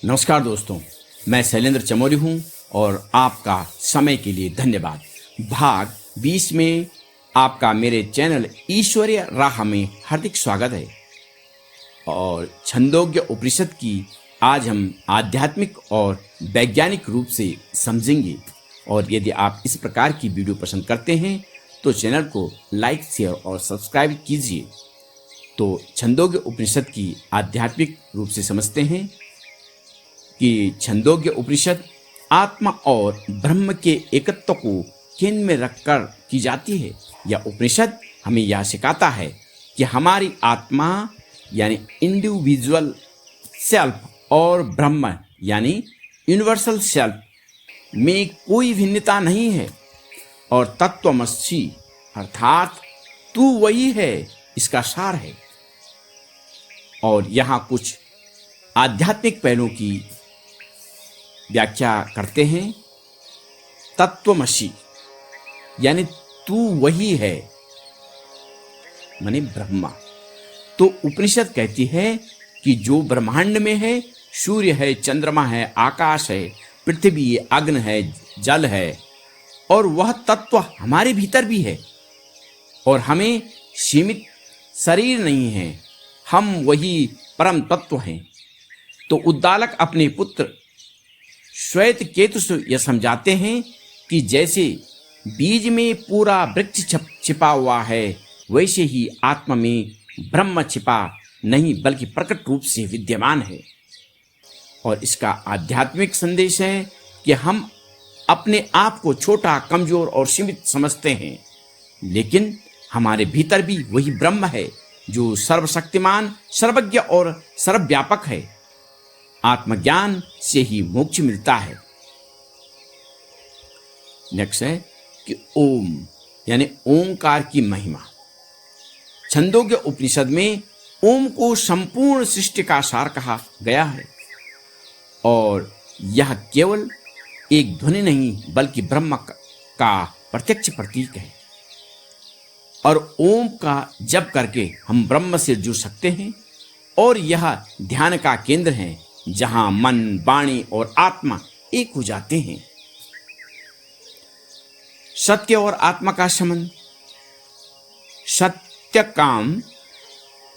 नमस्कार दोस्तों, मैं शैलेंद्र चमोरी हूं और आपका समय के लिए धन्यवाद। भाग 20 में आपका मेरे चैनल ईश्वरीय राह में हार्दिक स्वागत है। और छंदोग्य उपनिषद की आज हम आध्यात्मिक और वैज्ञानिक रूप से समझेंगे। और यदि आप इस प्रकार की वीडियो पसंद करते हैं तो चैनल को लाइक, शेयर और सब्सक्राइब कीजिए। तो छंदोग्य उपनिषद की आध्यात्मिक रूप से समझते हैं कि छंदोग्य उपनिषद आत्मा और ब्रह्म के एकत्व को केंद्र में रखकर की जाती है। यह उपनिषद हमें यह सिखाता है कि हमारी आत्मा यानी इंडिविजुअल सेल्फ और ब्रह्म यानी यूनिवर्सल सेल्फ में कोई भिन्नता नहीं है। और तत्वमसि अर्थात तू वही है, इसका सार है। और यहाँ कुछ आध्यात्मिक पहलुओं की व्याख्या करते हैं। तत्वमसि यानी तू वही है, माने ब्रह्मा। तो उपनिषद कहती है कि जो ब्रह्मांड में है, सूर्य है, चंद्रमा है, आकाश है, पृथ्वी, अग्नि है, जल है, और वह तत्व हमारे भीतर भी है। और हमें सीमित शरीर नहीं है, हम वही परम तत्व हैं। तो उद्दालक अपने पुत्र श्वेत केतु से यह समझाते हैं कि जैसे बीज में पूरा वृक्ष छिपा हुआ है, वैसे ही आत्मा में ब्रह्म छिपा नहीं बल्कि प्रकट रूप से विद्यमान है। और इसका आध्यात्मिक संदेश है कि हम अपने आप को छोटा, कमजोर और सीमित समझते हैं, लेकिन हमारे भीतर भी वही ब्रह्म है जो सर्वशक्तिमान, सर्वज्ञ और सर्वव्यापक है। आत्मज्ञान से ही मोक्ष मिलता है। नेक्स्ट है कि ओम यानी ओंकार की महिमा। छंदोग्य उपनिषद में ओम को संपूर्ण सृष्टि का सार कहा गया है। और यह केवल एक ध्वनि नहीं बल्कि ब्रह्म का प्रत्यक्ष प्रतीक है। और ओम का जप करके हम ब्रह्म से जुड़ सकते हैं। और यह ध्यान का केंद्र है जहां मन, वाणी और आत्मा एक हो जाते हैं। सत्य और आत्मा का संबंध। सत्यकाम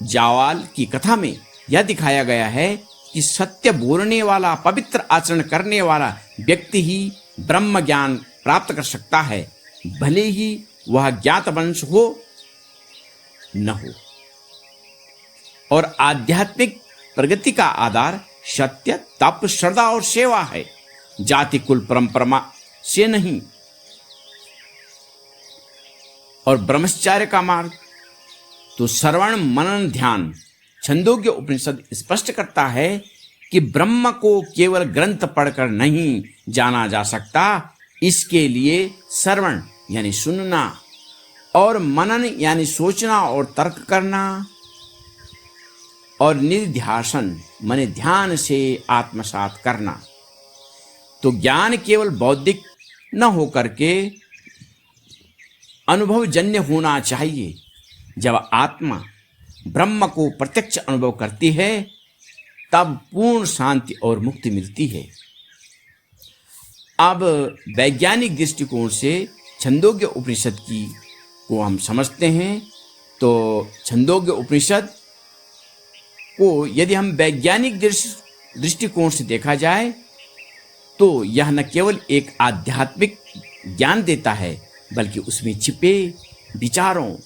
जावाल की कथा में यह दिखाया गया है कि सत्य बोलने वाला, पवित्र आचरण करने वाला व्यक्ति ही ब्रह्म ज्ञान प्राप्त कर सकता है, भले ही वह ज्ञात वंश हो न हो। और आध्यात्मिक प्रगति का आधार सत्य, तप, श्रद्धा और सेवा है, जाति, कुल, परंपरा से नहीं। और ब्रह्मचर्य का मार्ग तो श्रवण, मनन, ध्यान। छंदोग्य उपनिषद स्पष्ट करता है कि ब्रह्म को केवल ग्रंथ पढ़कर नहीं जाना जा सकता। इसके लिए श्रवण यानी सुनना, और मनन यानी सोचना और तर्क करना, और निधिध्यासन माने ध्यान से आत्मसात करना। तो ज्ञान केवल बौद्धिक न होकर के अनुभवजन्य होना चाहिए। जब आत्मा ब्रह्म को प्रत्यक्ष अनुभव करती है तब पूर्ण शांति और मुक्ति मिलती है। अब वैज्ञानिक दृष्टिकोण से छंदोग्य उपनिषद को हम समझते हैं। तो छंदोग्य उपनिषद को यदि हम वैज्ञानिक दृष्टिकोण से देखा जाए तो यह न केवल एक आध्यात्मिक ज्ञान देता है बल्कि उसमें छिपे विचारों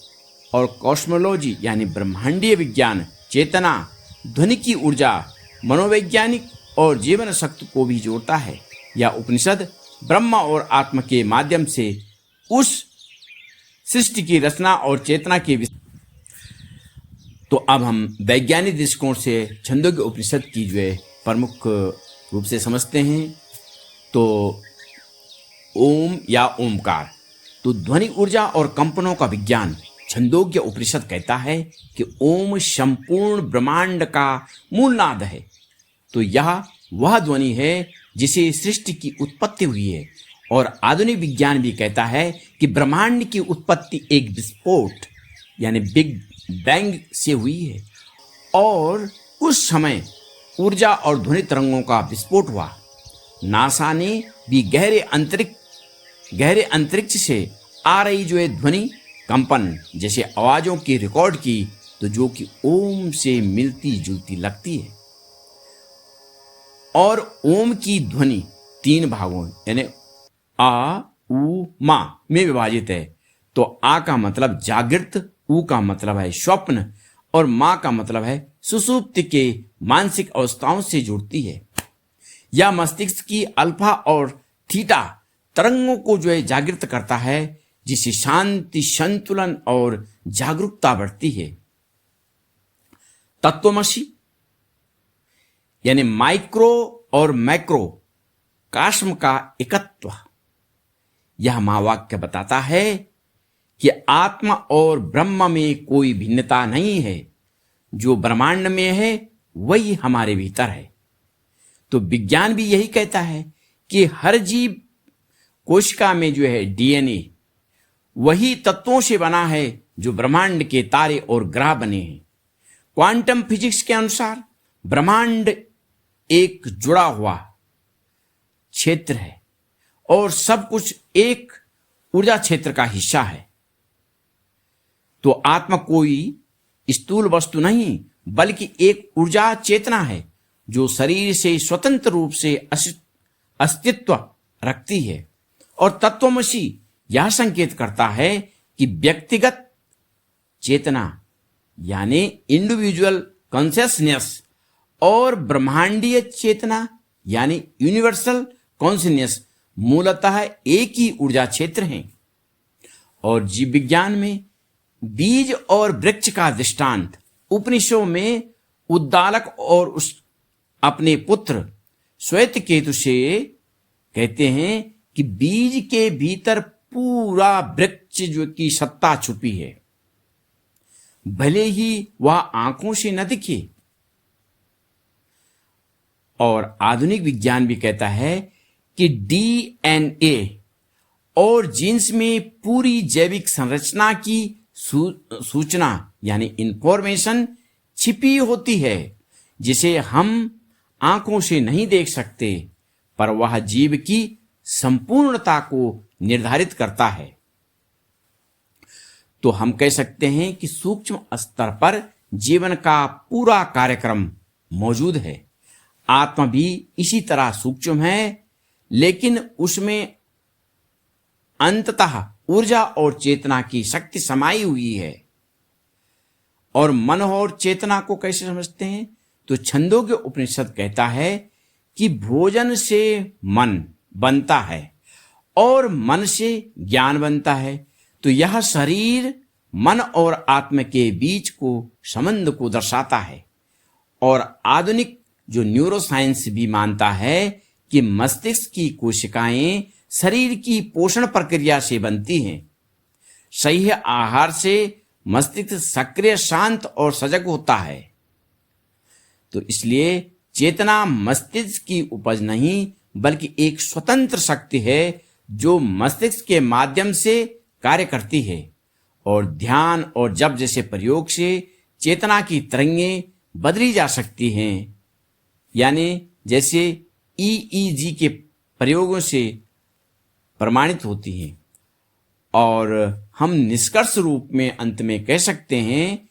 और कॉस्मोलॉजी यानी ब्रह्मांडीय विज्ञान, चेतना, ध्वनि की ऊर्जा, मनोवैज्ञानिक और जीवन शक्ति को भी जोड़ता है। यह उपनिषद ब्रह्म और आत्मा के माध्यम से उस सृष्टि की रचना और चेतना के तो अब हम वैज्ञानिक दृष्टिकोण से छंदोग्य उपनिषद की जो है प्रमुख रूप से समझते हैं। तो ओम या ओमकार तो ध्वनि ऊर्जा और कंपनों का विज्ञान। छंदोग्य उपनिषद कहता है कि ओम संपूर्ण ब्रह्मांड का मूल नाद है। तो यह वह ध्वनि है जिसे सृष्टि की उत्पत्ति हुई है। और आधुनिक विज्ञान भी कहता है कि ब्रह्मांड की उत्पत्ति एक विस्फोट यानी बिग बैंग से हुई है। और उस समय ऊर्जा और ध्वनि तरंगों का विस्फोट हुआ। नासा ने भी गहरे अंतरिक्ष से आ रही जो है ध्वनि कंपन जैसे आवाजों की रिकॉर्ड की, तो जो कि ओम से मिलती जुलती लगती है। और ओम की ध्वनि 3 भागों यानी आ, उ, मा में विभाजित है। तो आ का मतलब जागृत, उ का मतलब है स्वप्न और मा का मतलब है सुषुप्ति के मानसिक अवस्थाओं से जुड़ती है। यह मस्तिष्क की अल्फा और थीटा तरंगों को जो है जागृत करता है, जिससे शांति, संतुलन और जागरूकता बढ़ती है। तत्वमसी यानी माइक्रो और मैक्रो कास्म का एकत्व। यह महावाक्य बताता है कि आत्मा और ब्रह्म में कोई भिन्नता नहीं है। जो ब्रह्मांड में है वही हमारे भीतर है। तो विज्ञान भी यही कहता है कि हर जीव कोशिका में जो है डीएनए वही तत्वों से बना है जो ब्रह्मांड के तारे और ग्रह बने हैं। क्वांटम फिजिक्स के अनुसार ब्रह्मांड एक जुड़ा हुआ क्षेत्र है और सब कुछ एक ऊर्जा क्षेत्र का हिस्सा है। तो आत्मा कोई स्थूल वस्तु नहीं, बल्कि एक ऊर्जा चेतना है जो शरीर से स्वतंत्र रूप से अस्तित्व रखती है। और तत्वमसी यह संकेत करता है कि व्यक्तिगत चेतना यानी इंडिविजुअल कॉन्शियसनेस और ब्रह्मांडीय चेतना यानी यूनिवर्सल कॉन्शियसनेस मूलतः एक ही ऊर्जा क्षेत्र हैं। और जीव विज्ञान में बीज और वृक्ष का दृष्टांत उपनिषदों में उद्दालक और उस अपने पुत्र श्वेत केतु से कहते हैं कि बीज के भीतर पूरा वृक्ष जो की सत्ता छुपी है, भले ही वह आंखों से न दिखे। और आधुनिक विज्ञान भी कहता है कि डीएनए और जीन्स में पूरी जैविक संरचना की सूचना यानी इंफॉर्मेशन छिपी होती है, जिसे हम आंखों से नहीं देख सकते, पर वह जीव की संपूर्णता को निर्धारित करता है। तो हम कह सकते हैं कि सूक्ष्म स्तर पर जीवन का पूरा कार्यक्रम मौजूद है। आत्मा भी इसी तरह सूक्ष्म है, लेकिन उसमें अंततः ऊर्जा और चेतना की शक्ति समाई हुई है। और मन और चेतना को कैसे समझते हैं? तो छंदोग्य उपनिषद कहता है कि भोजन से मन बनता है और मन से ज्ञान बनता है। तो यह शरीर, मन और आत्मा के बीच को संबंध को दर्शाता है। और आधुनिक जो न्यूरोसाइंस भी मानता है कि मस्तिष्क की कोशिकाएं शरीर की पोषण प्रक्रिया से बनती हैं। सही आहार से मस्तिष्क सक्रिय, शांत और सजग होता है। तो इसलिए चेतना मस्तिष्क की उपज नहीं, बल्कि एक स्वतंत्र शक्ति है जो मस्तिष्क के माध्यम से कार्य करती है। और ध्यान और जप जैसे प्रयोग से चेतना की तरंगें बदली जा सकती हैं, यानी जैसे ईईजी के प्रयोगों से प्रमाणित होती हैं। और हम निष्कर्ष रूप में अंत में कह सकते हैं